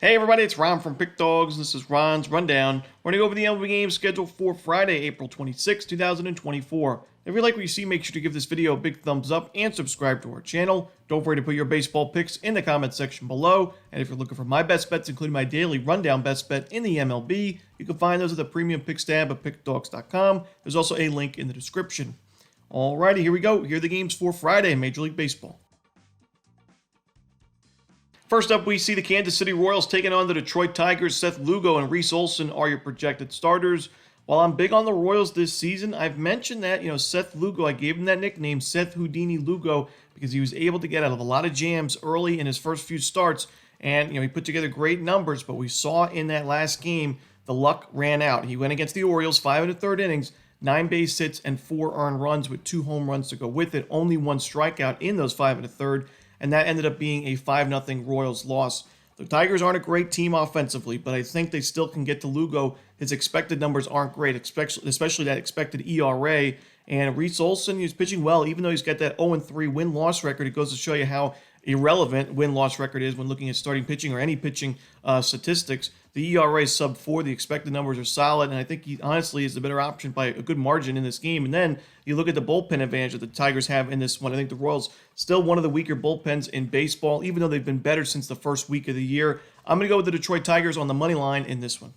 Hey everybody, it's Ron from Pick Dawgz. This is Ron's Rundown. We're going to go over the MLB games scheduled for Friday, April 26, 2024. If you like what you see, make sure to give this video a big thumbs up and subscribe to our channel. Don't forget to put your baseball picks in the comment section below. And if you're looking for my best bets, including my daily rundown best bet in the MLB, you can find those at the premium picks tab at pickdawgz.com. There's also a link in the description. Alrighty, here we go. Here are the games for Friday in Major League Baseball. First up, we see the Kansas City Royals taking on the Detroit Tigers. Seth Lugo and Reese Olson are your projected starters. While I'm big on the Royals this season, I've mentioned that, Seth Lugo, I gave him that nickname, Seth Houdini Lugo, because he was able to get out of a lot of jams early in his first few starts. And, he put together great numbers, but we saw in that last game, the luck ran out. He went against the Orioles, 5 1/3 innings, 9 base hits, and 4 earned runs with 2 home runs to go with it. Only 1 strikeout in those 5 1/3. And that ended up being a 5-0 Royals loss. The Tigers aren't a great team offensively, but I think they still can get to Lugo. His expected numbers aren't great, especially that expected ERA. And Reese Olson, he's pitching well, even though he's got that 0-3 win-loss record. It goes to show you how irrelevant win-loss record is when looking at starting pitching or any pitching statistics. The ERA is sub-4. The expected numbers are solid, and I think he honestly is the better option by a good margin in this game. And then you look at the bullpen advantage that the Tigers have in this one. I think the Royals still one of the weaker bullpens in baseball, even though they've been better since the first week of the year. I'm going to go with the Detroit Tigers on the money line in this one.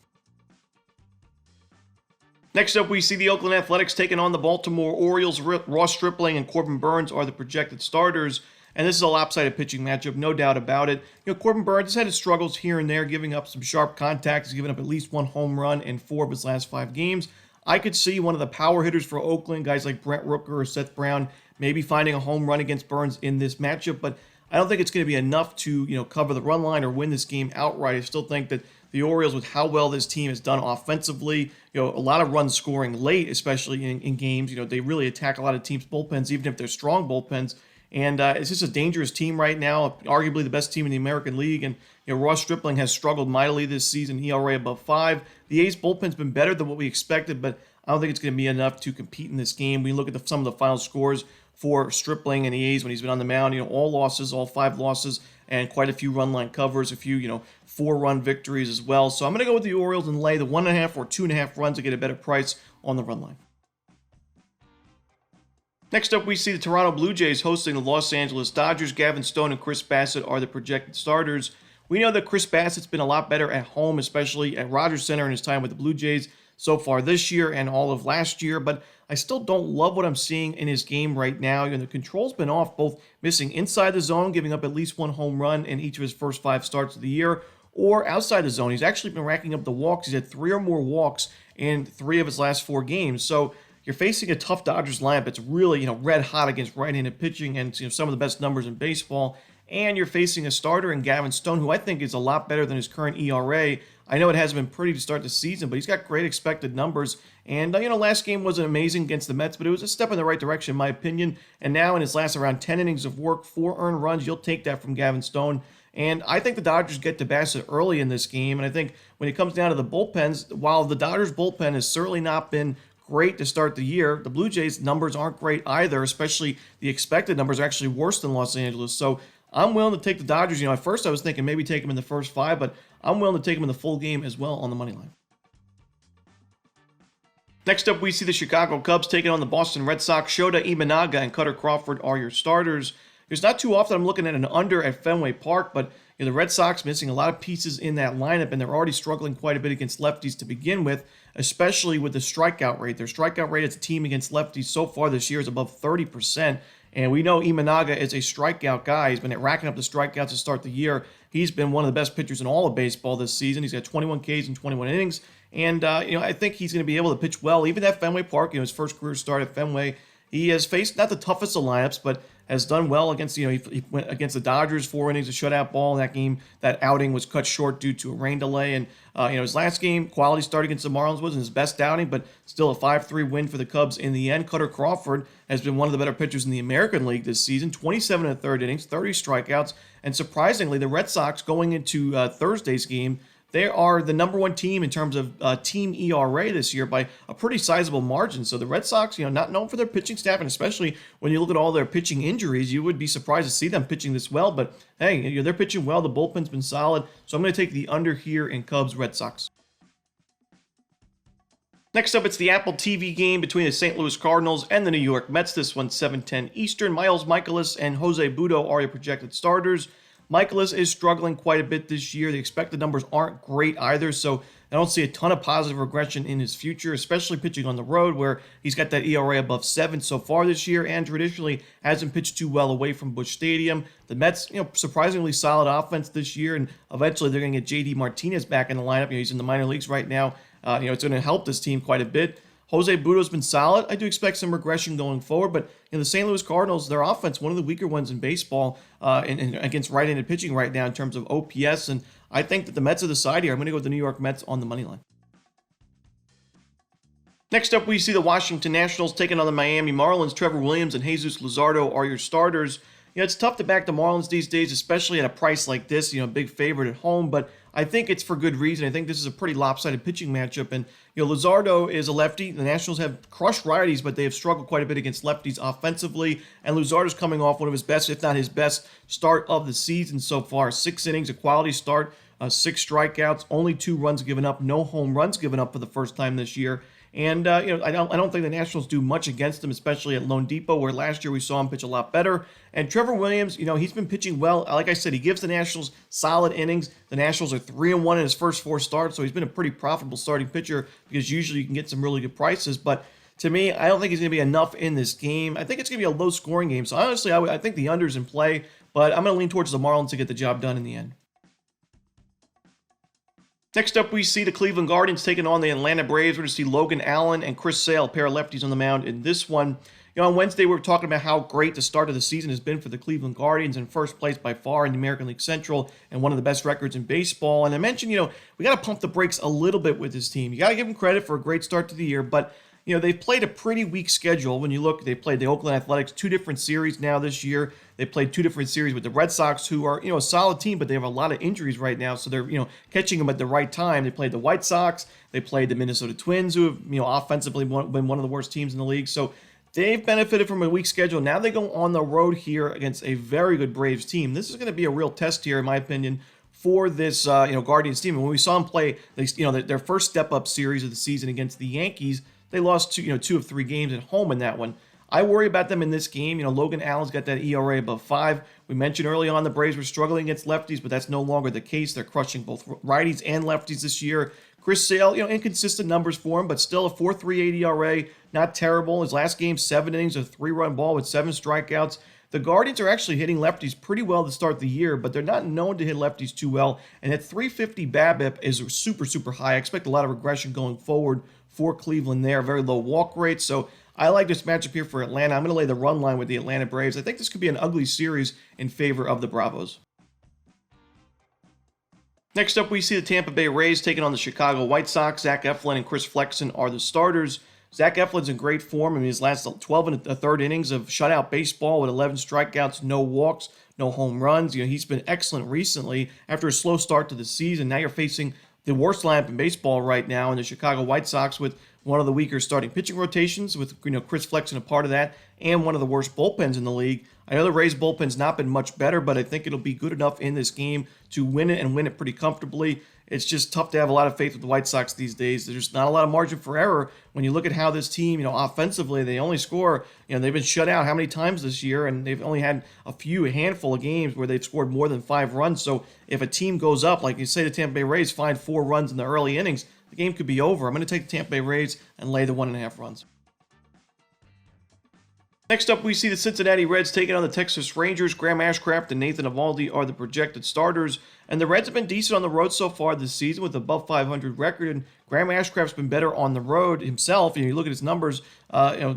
Next up, we see the Oakland Athletics taking on the Baltimore Orioles. Ross Stripling and Corbin Burnes are the projected starters. And this is a lopsided pitching matchup, no doubt about it. Corbin Burnes has had his struggles here and there, giving up some sharp contact. He's given up at least 1 home run in 4 of his last 5 games. I could see one of the power hitters for Oakland, guys like Brent Rooker or Seth Brown, maybe finding a home run against Burnes in this matchup. But I don't think it's going to be enough to, cover the run line or win this game outright. I still think that the Orioles, with how well this team has done offensively, a lot of runs scoring late, especially in games. They really attack a lot of teams' bullpens, even if they're strong bullpens. And it's just a dangerous team right now, arguably the best team in the American League. And Ross Stripling has struggled mightily this season, ERA above 5. The A's bullpen's been better than what we expected, but I don't think it's going to be enough to compete in this game. We look at some of the final scores for Stripling and the A's when he's been on the mound. All losses, all 5 losses, and quite a few run line covers, a few 4-run victories as well. So I'm going to go with the Orioles and lay the 1.5 or 2.5 runs to get a better price on the run line. Next up, we see the Toronto Blue Jays hosting the Los Angeles Dodgers. Gavin Stone and Chris Bassett are the projected starters. We know that Chris Bassett's been a lot better at home, especially at Rogers Center in his time with the Blue Jays so far this year and all of last year, but I still don't love what I'm seeing in his game right now. The control's been off, both missing inside the zone, giving up at least 1 home run in each of his first 5 starts of the year, or outside the zone. He's actually been racking up the walks. He's had 3 or more walks in 3 of his last 4 games. So you're facing a tough Dodgers lineup. It's really, red hot against right-handed pitching and some of the best numbers in baseball. And you're facing a starter in Gavin Stone, who I think is a lot better than his current ERA. I know it hasn't been pretty to start the season, but he's got great expected numbers. And, last game wasn't amazing against the Mets, but it was a step in the right direction, in my opinion. And now in his last around 10 innings of work, 4 earned runs, you'll take that from Gavin Stone. And I think the Dodgers get to Bassett early in this game. And I think when it comes down to the bullpens, while the Dodgers bullpen has certainly not been great to start the year, the Blue Jays numbers aren't great either, especially the expected numbers are actually worse than Los Angeles. So I'm willing to take the Dodgers. At first I was thinking maybe take them in the first 5, but I'm willing to take them in the full game as well on the money line. Next up, we see the Chicago Cubs taking on the Boston Red Sox. Shota Imanaga and Cutter Crawford are your starters. There's not too often I'm looking at an under at Fenway Park, but the Red Sox missing a lot of pieces in that lineup, and they're already struggling quite a bit against lefties to begin with, especially with the strikeout rate. Their strikeout rate as a team against lefties so far this year is above 30%. And we know Imanaga is a strikeout guy. He's been racking up the strikeouts to start the year. He's been one of the best pitchers in all of baseball this season. He's got 21 Ks in 21 innings. And, I think he's going to be able to pitch well, even at Fenway Park. His first career start at Fenway. He has faced not the toughest of lineups, but has done well against, he went against the Dodgers, 4 innings of shutout ball in that game. That outing was cut short due to a rain delay. And, his last game, quality start against the Marlins wasn't his best outing, but still a 5-3 win for the Cubs in the end. Cutter Crawford has been one of the better pitchers in the American League this season, 27 1/3 innings, 30 strikeouts. And surprisingly, the Red Sox going into Thursday's game, they are the number one team in terms of team ERA this year by a pretty sizable margin. So the Red Sox, not known for their pitching staff, and especially when you look at all their pitching injuries, you would be surprised to see them pitching this well. But hey, they're pitching well. The bullpen's been solid. So I'm going to take the under here in Cubs Red Sox. Next up, it's the Apple TV game between the St. Louis Cardinals and the New York Mets. This one's 7:10 Eastern. Miles Mikolas and Jose Butto are your projected starters. Mikolas is struggling quite a bit this year. The expected numbers aren't great either, so I don't see a ton of positive regression in his future, especially pitching on the road where he's got that ERA above 7 so far this year and traditionally hasn't pitched too well away from Busch Stadium. The Mets, surprisingly solid offense this year, and eventually they're going to get JD Martinez back in the lineup. He's in the minor leagues right now. It's going to help this team quite a bit. Jose Butto's been solid. I do expect some regression going forward, but the St. Louis Cardinals, their offense, one of the weaker ones in baseball and against right-handed pitching right now in terms of OPS, and I think that the Mets are the side here. I'm going to go with the New York Mets on the money line. Next up, we see the Washington Nationals taking on the Miami Marlins. Trevor Williams and Jesus Luzardo are your starters. It's tough to back the Marlins these days, especially at a price like this, big favorite at home, but I think it's for good reason. I think this is a pretty lopsided pitching matchup, and Luzardo is a lefty. The Nationals have crushed righties, but they have struggled quite a bit against lefties offensively, and Luzardo's coming off one of his best, if not his best, start of the season so far. 6 innings, a quality start, 6 strikeouts, only 2 runs given up, no home runs given up for the first time this year. And, I don't think the Nationals do much against him, especially at Lone Depot, where last year we saw him pitch a lot better. And Trevor Williams, he's been pitching well. Like I said, he gives the Nationals solid innings. The Nationals are 3-1 in his first 4 starts, so he's been a pretty profitable starting pitcher because usually you can get some really good prices. But to me, I don't think he's going to be enough in this game. I think it's going to be a low-scoring game. So honestly, I think the under's in play, but I'm going to lean towards the Marlins to get the job done in the end. Next up, we see the Cleveland Guardians taking on the Atlanta Braves. We're going to see Logan Allen and Chris Sale, a pair of lefties on the mound in this one. On Wednesday, we were talking about how great the start of the season has been for the Cleveland Guardians, in first place by far in the American League Central and one of the best records in baseball. And I mentioned, we got to pump the brakes a little bit with this team. You got to give them credit for a great start to the year, but they've played a pretty weak schedule. When you look, they played the Oakland Athletics 2 different series now this year. They played 2 different series with the Red Sox, who are, a solid team, but they have a lot of injuries right now, so they're, catching them at the right time. They played the White Sox. They played the Minnesota Twins, who have, offensively been one of the worst teams in the league. So they've benefited from a weak schedule. Now they go on the road here against a very good Braves team. This is going to be a real test here, in my opinion, for this, Guardians team. And when we saw them play, their first step-up series of the season against the Yankees, they lost 2 of 3 games at home in that one. I worry about them in this game. Logan Allen's got that ERA above 5. We mentioned early on the Braves were struggling against lefties, but that's no longer the case. They're crushing both righties and lefties this year. Chris Sale, inconsistent numbers for him, but still a 4.38 ERA, not terrible. His last game, 7 innings, a 3-run ball with 7 strikeouts. The Guardians are actually hitting lefties pretty well to start the year, but they're not known to hit lefties too well. And that 350 BABIP is super, super high. I expect a lot of regression going forward for Cleveland there. Very low walk rate. So I like this matchup here for Atlanta. I'm going to lay the run line with the Atlanta Braves. I think this could be an ugly series in favor of the Bravos. Next up, we see the Tampa Bay Rays taking on the Chicago White Sox. Zach Eflin and Chris Flexen are the starters. Zach Eflin's in great form. His last 12 and a third innings of shutout baseball with 11 strikeouts, no walks, no home runs. He's been excellent recently after a slow start to the season. Now you're facing the worst lineup in baseball right now in the Chicago White Sox with one of the weaker starting pitching rotations with Chris Flexen a part of that and one of the worst bullpens in the league. I know the Rays bullpen's not been much better, but I think it'll be good enough in this game to win it and win it pretty comfortably. It's just tough to have a lot of faith with the White Sox these days. There's not a lot of margin for error when you look at how this team, offensively, they only score, they've been shut out how many times this year, and they've only had a handful of games where they've scored more than 5 runs. So if a team goes up, like you say the Tampa Bay Rays, find 4 runs in the early innings, the game could be over. I'm going to take the Tampa Bay Rays and lay the 1.5 runs. Next up, we see the Cincinnati Reds taking on the Texas Rangers. Graham Ashcraft and Nathan Eovaldi are the projected starters. And the Reds have been decent on the road so far this season with above 500 record. And Graham Ashcraft's been better on the road himself. You look at his numbers,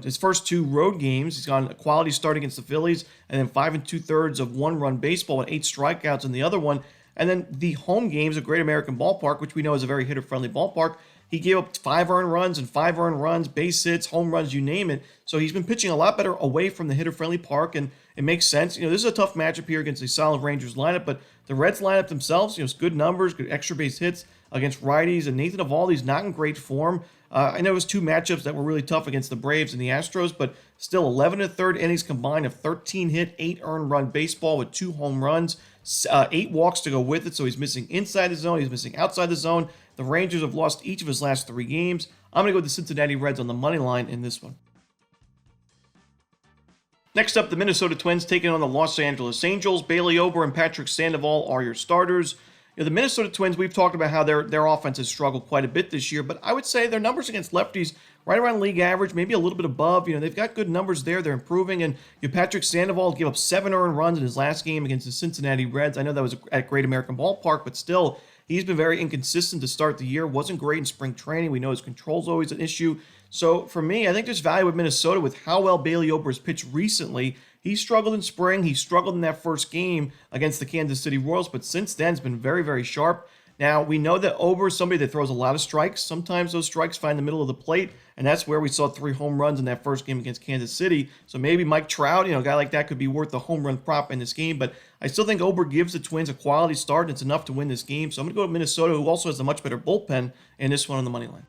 his first 2 road games, he's gone a quality start against the Phillies, and then 5 2/3 of 1-run baseball and 8 strikeouts in the other one. And then the home games of Great American Ballpark, which we know is a very hitter-friendly ballpark, he gave up 5 earned runs and 5 earned runs, base hits, home runs, you name it. So he's been pitching a lot better away from the hitter-friendly park, and it makes sense. This is a tough matchup here against a solid Rangers lineup, but the Reds lineup themselves, it's good numbers, good extra base hits against righties, and Nathan Eovaldi's not in great form. I know it was two matchups that were really tough against the Braves and the Astros, but still 11 1/3 innings combined of 13 hit, 8 earned run baseball with 2 home runs, 8 walks to go with it, so he's missing inside the zone, he's missing outside the zone. The Rangers have lost each of his last 3 games. I'm going to go with the Cincinnati Reds on the money line in this one. Next up, the Minnesota Twins taking on the Los Angeles Angels. Bailey Ober and Patrick Sandoval are your starters. The Minnesota Twins, we've talked about how their offense has struggled quite a bit this year, but I would say their numbers against lefties right around league average, maybe a little bit above. They've got good numbers there. They're improving, and Patrick Sandoval gave up 7 earned runs in his last game against the Cincinnati Reds. I know that was at Great American Ballpark, but still, he's been very inconsistent to start the year. Wasn't great in spring training. We know his control's always an issue. So for me, I think there's value with Minnesota with how well Bailey Ober has pitched recently. He struggled in spring. He struggled in that first game against the Kansas City Royals, but since then, has been very, very sharp. Now, we know that Ober is somebody that throws a lot of strikes. Sometimes those strikes find the middle of the plate, and that's where we saw 3 home runs in that first game against Kansas City. So maybe Mike Trout, a guy like that could be worth a home run prop in this game, but I still think Ober gives the Twins a quality start, and it's enough to win this game. So I'm going to go with Minnesota, who also has a much better bullpen, in this one on the money line.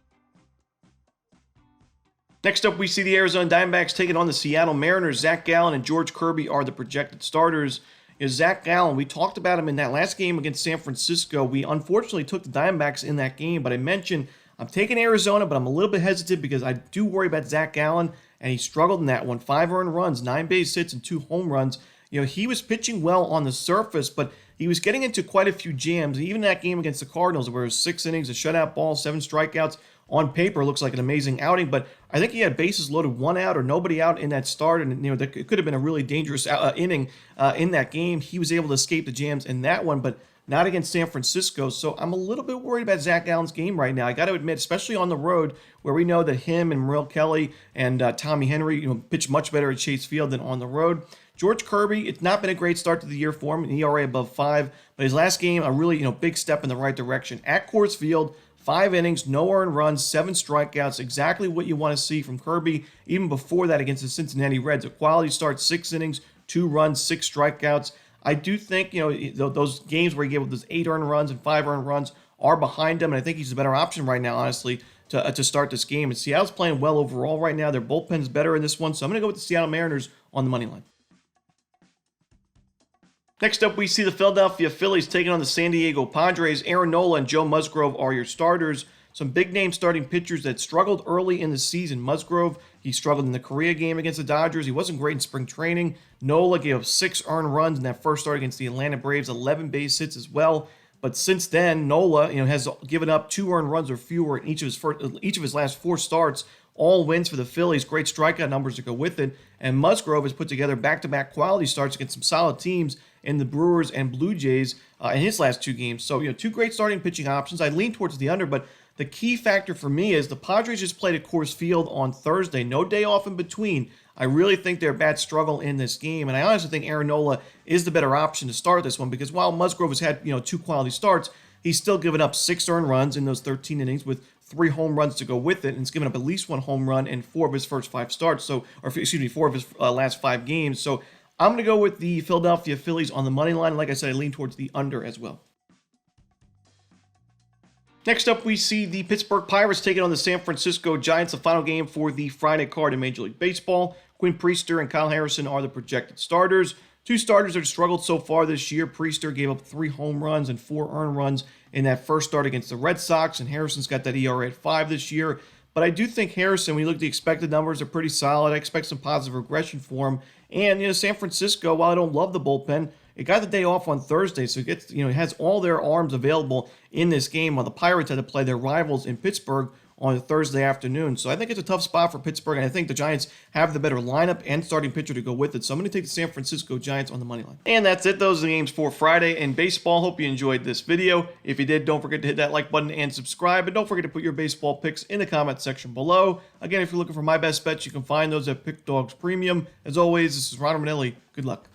Next up, we see the Arizona Diamondbacks taking on the Seattle Mariners. Zach Gallen and George Kirby are the projected starters. Zach Gallen, we talked about him in that last game against San Francisco. We unfortunately took the Diamondbacks in that game, but I mentioned I'm taking Arizona, but I'm a little bit hesitant because I do worry about Zach Gallen, and he struggled in that one. 5 earned runs, 9 base hits, and 2 home runs. He was pitching well on the surface, but he was getting into quite a few jams. Even that game against the Cardinals, where it was 6 innings, a shutout ball, 7 strikeouts. On paper, looks like an amazing outing, but I think he had bases loaded, 1 out or nobody out in that start, and it could have been a really dangerous inning in that game. He was able to escape the jams in that one, but not against San Francisco. So I'm a little bit worried about Zach Gallen's game right now. I got to admit, especially on the road, where we know that him and Merrill Kelly and Tommy Henry pitch much better at Chase Field than on the road. George Kirby, it's not been a great start to the year for him, an ERA above 5, but his last game, a really big step in the right direction. At Coors Field, 5 innings, no earned runs, 7 strikeouts, exactly what you want to see from Kirby, even before that against the Cincinnati Reds. A quality start, 6 innings, 2 runs, 6 strikeouts. I do think, those games where he gave up those 8 earned runs and 5 earned runs are behind him, and I think he's a better option right now, honestly, to start this game. And Seattle's playing well overall right now. Their bullpen's better in this one, so I'm going to go with the Seattle Mariners on the money line. Next up, we see the Philadelphia Phillies taking on the San Diego Padres. Aaron Nola and Joe Musgrove are your starters. Some big-name starting pitchers that struggled early in the season. Musgrove, he struggled in the Korea game against the Dodgers. He wasn't great in spring training. Nola gave up 6 earned runs in that first start against the Atlanta Braves, 11 base hits as well. But since then, Nola, has given up 2 earned runs or fewer in each of his last 4 starts. All wins for the Phillies, great strikeout numbers to go with it. And Musgrove has put together back-to-back quality starts against some solid teams in the Brewers and Blue Jays in his last 2 games. So, 2 great starting pitching options. I lean towards the under, but the key factor for me is the Padres just played at Coors Field on Thursday. No day off in between. I really think they're a bad struggle in this game, and I honestly think Aaron Nola is the better option to start this one because while Musgrove has had 2 quality starts, he's still given up 6 earned runs in those 13 innings with 3 home runs to go with it, and he's given up at least 1 home run in 4 of his first 5 starts. 4 of his last 5 games. So I'm going to go with the Philadelphia Phillies on the money line. Like I said, I lean towards the under as well. Next up, we see the Pittsburgh Pirates taking on the San Francisco Giants, the final game for the Friday card in Major League Baseball. Quinn Priester and Kyle Harrison are the projected starters. 2 starters that have struggled so far this year. Priester gave up 3 home runs and 4 earned runs in that first start against the Red Sox, and Harrison's got that ERA at 5 this year. But I do think Harrison, when you look at the expected numbers, are pretty solid. I expect some positive regression for him. And, San Francisco, while I don't love the bullpen, it got the day off on Thursday, so it gets, it has all their arms available in this game while the Pirates had to play their rivals in Pittsburgh on a Thursday afternoon. So I think it's a tough spot for Pittsburgh, and I think the Giants have the better lineup and starting pitcher to go with it. So I'm going to take the San Francisco Giants on the money line. And that's it. Those are the games for Friday in baseball. Hope you enjoyed this video. If you did, don't forget to hit that like button and subscribe. And don't forget to put your baseball picks in the comment section below. Again, if you're looking for my best bets, you can find those at Pick Dawgz Premium. As always, this is Romanelli. Good luck.